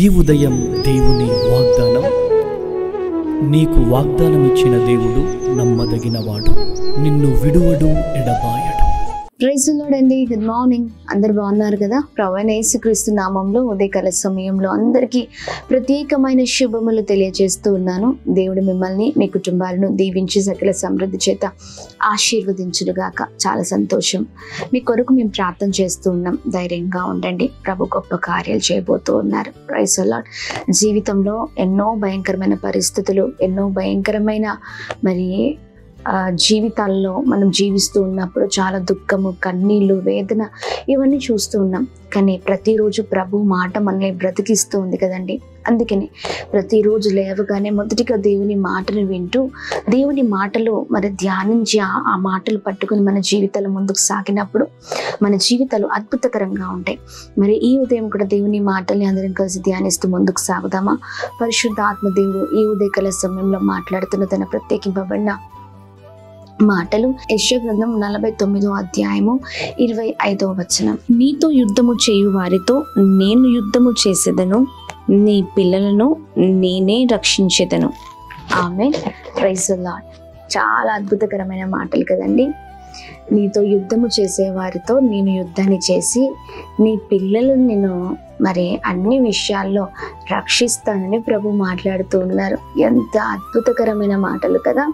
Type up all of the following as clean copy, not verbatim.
ఈ ఉదయం దేవుని వాగ్దానం. నీకు వాగ్దానం ఇచ్చిన దేవుడు నమ్మదగినవాడు, నిన్ను విడువడు, ఎడబాయడు. ప్రైజ్ ది లార్డ్ అండి. Good morning. అందరు బాగున్నారు కదా? ప్రభువైన యేసుక్రీస్తు నామంలో ఉదయకాల సమయంలో అందరికీ ప్రత్యేకమైన శుభములు తెలియజేస్తూ ఉన్నాను. దేవుడు మిమ్మల్ని, మీ కుటుంబాలను దీవించి సకల సమృద్ధి చేత ఆశీర్వదించునుగాక. చాలా సంతోషం. మీ కొరకు మేము ప్రార్థన చేస్తూ ఉన్నాం. ధైర్యంగా ఉండండి. ప్రభు గొప్ప కార్యాలు చేయబోతూ ఉన్నారు. Praise the Lord. జీవితంలో ఎన్నో భయంకరమైన పరిస్థితులు, ఎన్నో భయంకరమైన జీవితాల్లో మనం జీవిస్తూ ఉన్నప్పుడు చాలా దుఃఖము, కన్నీళ్ళు, వేదన ఇవన్నీ చూస్తూ ఉన్నాం. కానీ ప్రతిరోజు ప్రభు మాట మనల్ని బ్రతికిస్తూ ఉంది కదండి. అందుకని ప్రతిరోజు లేవగానే మొదటిగా దేవుని మాటను వింటూ, దేవుని మాటలు ధ్యానించి ఆ మాటలు పట్టుకుని మన జీవితాలు ముందుకు సాగినప్పుడు మన జీవితాలు అద్భుతకరంగా ఉంటాయి. ఈ ఉదయం కూడా దేవుని మాటల్ని అందరం కలిసి ధ్యానిస్తూ ముందుకు సాగుదామా? పరిశుద్ధ ఆత్మ దేవుడు ఈ ఉదయకాల సమయంలో మాట్లాడుతున్న తన ప్రత్యేకింపబడిన మాటలు యెషయా గ్రంథం 49వ అధ్యాయము 25వ వచనం. నీతో యుద్ధము చేయు వారితో నేను యుద్ధము చేసేదను, నీ పిల్లలను నేనే రక్షించేదను. ఆమేన్. Praise the Lord. చాలా అద్భుతకరమైన మాటలు కదండి. నీతో యుద్ధము చేసే వారితో నేను యుద్ధాన్ని చేసి నీ పిల్లలను నేను అన్ని విషయాల్లో రక్షిస్తానని ప్రభు మాట్లాడుతూ ఉన్నారు. ఎంత అద్భుతకరమైన మాటలు కదా.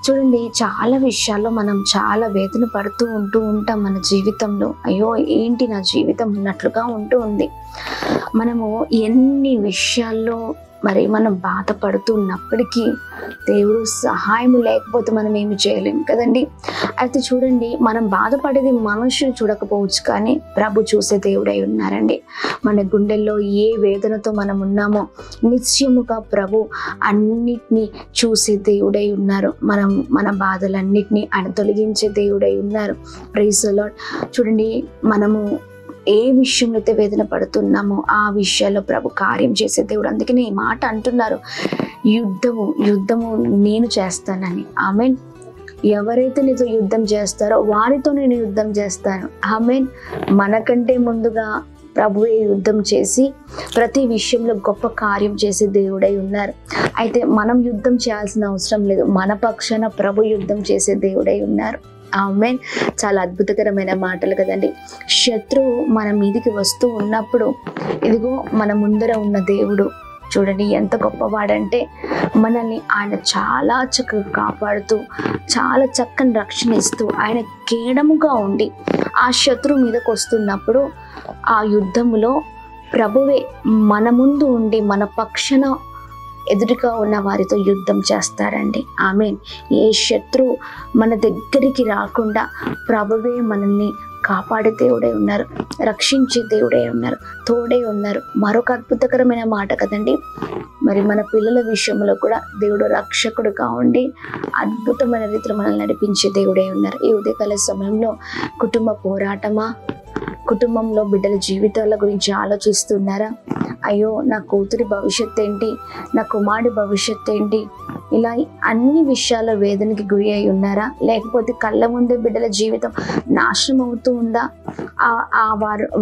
చూడండి, చాలా విషయాల్లో మనం చాలా వేదన పడుతూ ఉంటాం మన జీవితంలో. అయ్యో ఏంటి నా జీవితం అన్నట్లుగా ఉంటూ ఉంది. మనము ఎన్ని విషయాల్లో మనం బాధపడుతున్నప్పటికీ దేవుడు సహాయం లేకపోతే మనం ఏమి చేయలేము కదండి. అయితే చూడండి, మనం బాధపడేది మనుషులు చూడకపోవచ్చు, కానీ ప్రభు చూసే దేవుడై ఉన్నారండి. మన గుండెల్లో ఏ వేదనతో మనం ఉన్నామో నిశ్చయముగా ప్రభు అన్నిటినీ చూసే దేవుడై ఉన్నారు. మన బాధలన్నిటినీ ఆయన తొలగించే దేవుడై ఉన్నారు. Praise the Lord. చూడండి, మనము ఏ విషయంలో అయితే వేదన పడుతున్నామో ఆ విషయాల్లో ప్రభు కార్యం చేసే దేవుడు. అందుకనే ఈ మాట అంటున్నారు, యుద్ధము నేను చేస్తానని. ఆమేన్. ఎవరైతే నీతో యుద్ధం చేస్తారో వారితో నేను యుద్ధం చేస్తాను. ఆమేన్. మనకంటే ముందుగా ప్రభువే యుద్ధం చేసి ప్రతి విషయంలో గొప్ప కార్యం చేసే దేవుడై ఉన్నారు. అయితే మనం యుద్ధం చేయాల్సిన అవసరం లేదు. మన పక్షాన ప్రభు యుద్ధం చేసే దేవుడై ఉన్నారు. ఆమేన్. చాలా అద్భుతకరమైన మాటలు కదండి. శత్రువు మన మీదికి వస్తూ ఉన్నప్పుడు ఇదిగో మన ముందర ఉన్న దేవుడు చూడండి ఎంత గొప్పవాడంటే, మనల్ని ఆయన చాలా చక్కగా కాపాడుతూ, చాలా చక్కని రక్షణ ఇస్తూ, ఆయన కేడముగా ఉండి ఆ శత్రువు మీదకి వస్తున్నప్పుడు ఆ యుద్ధములో ప్రభువే మన ముందు ఉండి మన పక్షాన ఎదురుగా ఉన్న వారితో యుద్ధం చేస్తారండి. ఆమేన్. ఏ శత్రువు మన దగ్గరికి రాకుండా ప్రభువే మనల్ని కాపాడే దేవుడై ఉన్నారు, రక్షించే దేవుడై ఉన్నారు, తోడై ఉన్నారు. మరొక అద్భుతకరమైన మాట కదండి. మన పిల్లల విషయంలో కూడా దేవుడు రక్షకుడుగా ఉండి అద్భుతమైన రీతిలో మనల్ని నడిపించే దేవుడై ఉన్నారు. ఈ ఉదయకాల సమయంలో కుటుంబ పోరాటమా, కుటుంబంలో బిడ్డల జీవితాల గురించి ఆలోచిస్తున్నారా? అయ్యో నా కూతురి భవిష్యత్తు ఏంటి, నా కుమారుడి భవిష్యత్తు ఏంటి, ఇలా అన్ని విషయాల వేదనకి గురి అయి ఉన్నారా? లేకపోతే కళ్ళ ముందే బిడ్డల జీవితం నాశనం అవుతూ ఉందా?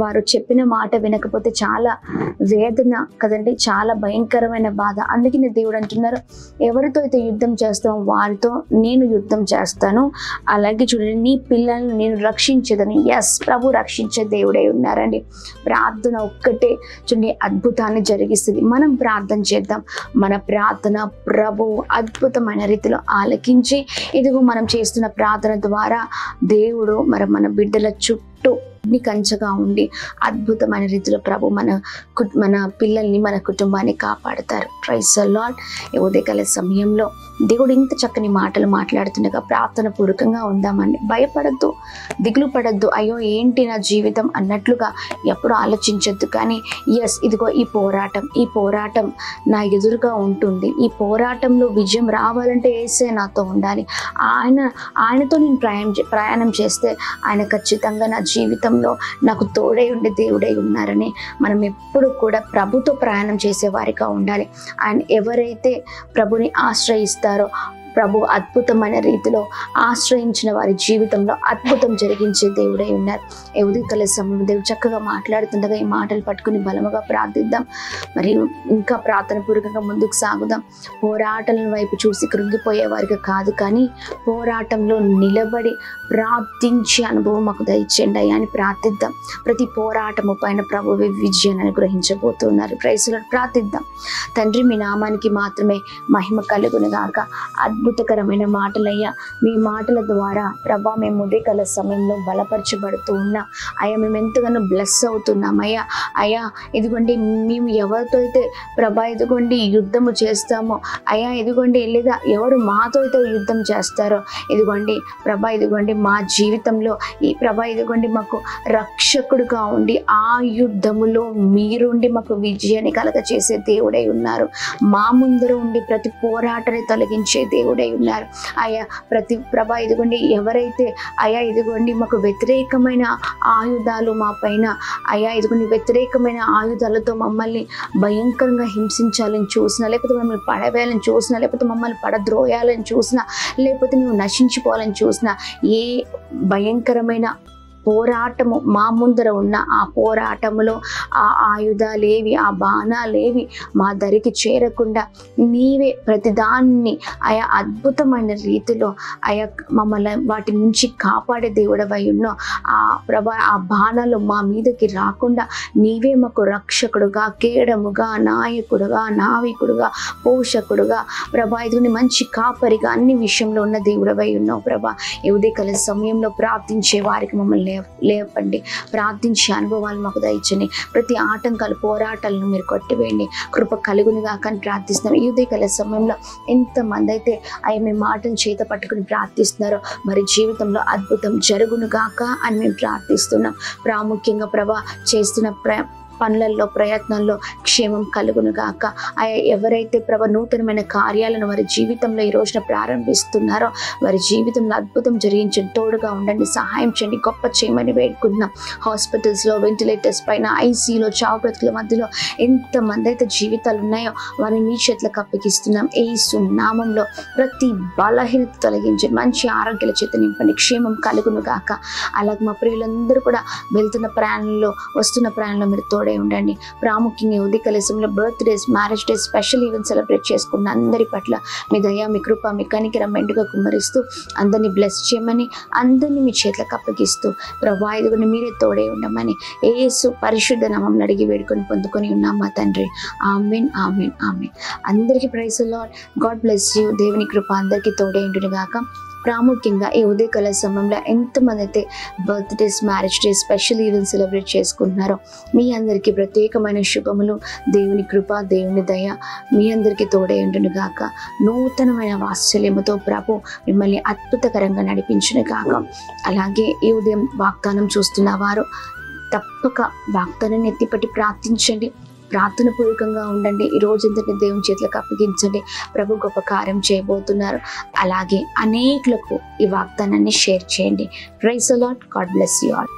వారు చెప్పిన మాట వినకపోతే చాలా వేదన కదండి, చాలా భయంకరమైన బాధ. అందుకనే దేవుడు అంటున్నారు, ఎవరితో అయితే యుద్ధం చేస్తామో వారితో నేను యుద్ధం చేస్తాను. అలాగే చూడండి, నీ పిల్లల్ని నేను రక్షించేదని. ఎస్, ప్రభు రక్షించే దేవుడై ఉన్నారండి. ప్రార్థన ఒక్కటే చూడండి అద్భుతాన్ని జరిగిస్తుంది. మనం ప్రార్థన చేద్దాం. మన ప్రార్థన ప్రభు అద్భుతమైన రీతిలో ఆలకించి ఇదిగో మనం చేస్తున్న ప్రార్థన ద్వారా దేవుడు మన బిడ్డల చుట్టూ కంచగా ఉండి అద్భుతమైన రీతిలో ప్రభు మన పిల్లల్ని, మన కుటుంబాన్ని కాపాడతారు. Praise the Lord. ఈ ఉదయకాల సమయంలో దేవుడు ఇంత చక్కని మాటలు మాట్లాడుతుండగా ప్రార్థన పూర్వకంగా ఉందామండి. భయపడద్దు, దిగులు పడద్దు. అయ్యో ఏంటి నా జీవితం అన్నట్లుగా ఎప్పుడు ఆలోచించద్దు. కానీ ఎస్, ఇదిగో ఈ పోరాటం నా ఎదురుగా ఉంటుంది. ఈ పోరాటంలో విజయం రావాలంటే యేసే నాతో ఉండాలి. ఆయనతో నేను ప్రయాణం చేస్తే ఆయన ఖచ్చితంగా నా జీవితం నాకు తోడై ఉండే దేవుడై ఉన్నారని మనం ఎప్పుడు కూడా ప్రభుతో ప్రయాణం చేసే వారిగా ఉండాలి. ఆయన ఎవరైతే ప్రభుని ఆశ్రయిస్తారో ప్రభు అద్భుతమైన రీతిలో ఆశ్రయించిన వారి జీవితంలో అద్భుతం జరిగించే దేవుడై ఉన్నారు. ఈ ఉదయకాల సమయం దేవుడు చక్కగా మాట్లాడుతుండగా ఈ మాటలు పట్టుకుని బలముగా ప్రార్థిద్దాం. మరియు ఇంకా ప్రార్థన పూర్వకంగా ముందుకు సాగుదాం. పోరాటాల వైపు చూసి కృంగిపోయే వారికి కాదు, కానీ పోరాటంలో నిలబడి ప్రార్థించే అనుభవం మాకు దయచేయండి అయ్యా అని ప్రార్థిద్దాం. ప్రతి పోరాటము పైన ప్రభు విజయాన్ని అనుగ్రహించబోతున్నారు. ప్రైజ్లో ప్రార్థిద్దాం. తండ్రి, మీ నామానికి మాత్రమే మహిమ కలుగును గాక. అద్భుతకరమైన మాటలయ్యా, మీ మాటల ద్వారా ప్రభా మేము ఉదయకాల సమయంలో బలపరచబడుతూ ఉన్నాం అయ్యా. మేము ఎంతగానో బ్లెస్ అవుతున్నాం అయ్యా. అయ్యా ఇదిగోండి, మేము ఎవరితో అయితే ప్రభా ఇదిగోండి యుద్ధము చేస్తామో అయ్యా, ఇదిగోండి లేదా ఎవరు మాతో అయితే యుద్ధం చేస్తారో ఇదిగోండి ప్రభా, ఇదిగోండి మా జీవితంలో ఈ ప్రభా ఇదిగోండి మాకు రక్షకుడుగా ఉండి ఆ యుద్ధములో మీరుండి మాకు విజయాన్ని కలగ చేసే దేవుడై ఉన్నారు. మా ముందర ఉండి ప్రతి పోరాటాన్ని తొలగించే దేవుడై ఉన్నారు అయ్యా. ప్రతి ప్రభా ఇదిగోండి ఎవరైతే అయ్యా ఇదిగోండి మాకు వ్యతిరేకమైన ఆయుధాలు మా పైన అయ్యా ఇదిగోండి వ్యతిరేకమైన ఆయుధాలతో మమ్మల్ని భయంకరంగా హింసించాలని చూసినా, లేకపోతే మమ్మల్ని పడవేయాలని చూసినా, లేకపోతే మమ్మల్ని పడద్రోయాలని చూసినా, లేకపోతే మేము నశించిపోవాలని చూసినా, ఏ భయంకరమైన పోరాటము మా ముందర ఉన్న ఆ పోరాటములో ఆ ఆయుధాలేవి, ఆ బాణాలేవి మా దరికి చేరకుండా నీవే ప్రతిదాన్ని ఆయా అద్భుతమైన రీతిలో ఆయా మమ్మల్ని వాటి నుంచి కాపాడే దేవుడవై ఉన్నో ఆ ప్రభా ఆ బాణాలు మా మీదకి రాకుండా నీవే మాకు రక్షకుడుగా, కేడముగా, నాయకుడుగా, నావికుడుగా, పోషకుడుగా ప్రభా ఇదిగోని మంచి కాపరిగా అన్ని విషయంలో ఉన్న దేవుడవై ఉన్నావు ప్రభా. ఈ ఉదయకాల సమయంలో ప్రార్థించే వారికి మమ్మల్ని లేపండి. ప్రార్థించే అనుభవాలు మాకు దయచండి. ప్రతి ఆటంకాలు, పోరాటాలను మీరు కొట్టివేయండి. కృప కలుగునిగా కానీ ప్రార్థిస్తున్నాం. ఈ ఉదయకాల సమయంలో ఎంతమంది అయితే అవి మీ మాటను చేత పట్టుకుని ప్రార్థిస్తున్నారో మరి జీవితంలో అద్భుతం జరుగునుగాక అని మేము ప్రార్థిస్తున్నాం. ప్రాముఖ్యంగా ప్రభా చేస్తున్న పనులలో, ప్రయత్నాల్లో క్షేమం కలుగును గాక. ఎవరైతే ప్రభా నూతనమైన కార్యాలను వారి జీవితంలో ఈ రోజున ప్రారంభిస్తున్నారో వారి జీవితంలో అద్భుతం జరిగించండి. తోడుగా ఉండండి, సహాయం చేయండి, గొప్ప చేయమని వేడుకుంటున్నాం. హాస్పిటల్స్లో, వెంటిలేటర్స్ పైన, ఐసీలో, చావు బ్రతుకుల మధ్యలో ఎంతమంది అయితే జీవితాలు ఉన్నాయో వారిని మీ చేతులకు అప్పగిస్తున్నాం. యేసు నామంలో ప్రతి బలహీనత తొలగించండి, మంచి ఆరోగ్యాల చేత నింపండి, క్షేమం కలుగును గాక. అలాగే మా ప్రియులందరూ కూడా వెళ్తున్న ప్రయాణంలో, వస్తున్న ప్రయాణంలో మీరు తోడే ఉండండి. ప్రాముఖ్యంగా ఉదయకాల సమయంలో birthdays, marriage days, special event celebrate చేసుకున్న అందరి పట్ల మీ దయ, మీ కృప, మీ కనికరం మెండుగా కుమ్మరిస్తూ అందరినీ బ్లెస్ చేయమని, అందరినీ మీ చేతులకు అప్పగిస్తూ ప్రభా ఇదిగోని మీరే తోడే ఉండమని యేసు పరిశుద్ధ నామమున అడిగి వేడుకొని పొందుకొని ఉన్నాం మా తండ్రి. ఆమేన్, ఆమేన్, ఆమేన్. అందరికీ praise the Lord. God bless you. దేవుని కృప అందరికీ తోడే ఉండును గాక. ప్రాముఖ్యంగా ఈ ఉదయకాల సమయంలో ఎంతమంది అయితే birthdays, marriage days, special event celebrate చేసుకుంటున్నారో మీ అందరికీ ప్రత్యేకమైన శుభములు. దేవుని కృప, దేవుని దయ మీ అందరికీ తోడే ఉండును గాక. నూతనమైన వాత్సల్యముతో ప్రభు మిమ్మల్ని అద్భుతకరంగా నడిపించును గాక. అలాగే ఈ ఉదయం వాగ్దానం చూస్తున్న వారు తప్పక వాగ్దానాన్ని ఎత్తిపట్టి ప్రార్థించండి. ప్రార్థన పూర్వకంగా ఉండండి. ఈ రోజంతటి దేవుని చేతులకు అప్పగించండి. ప్రభు గొప్ప కార్యం చేయబోతున్నారు. అలాగే అనేకులకు ఈ వాగ్దానాన్ని షేర్ చేయండి. Praise the Lord. God bless you all.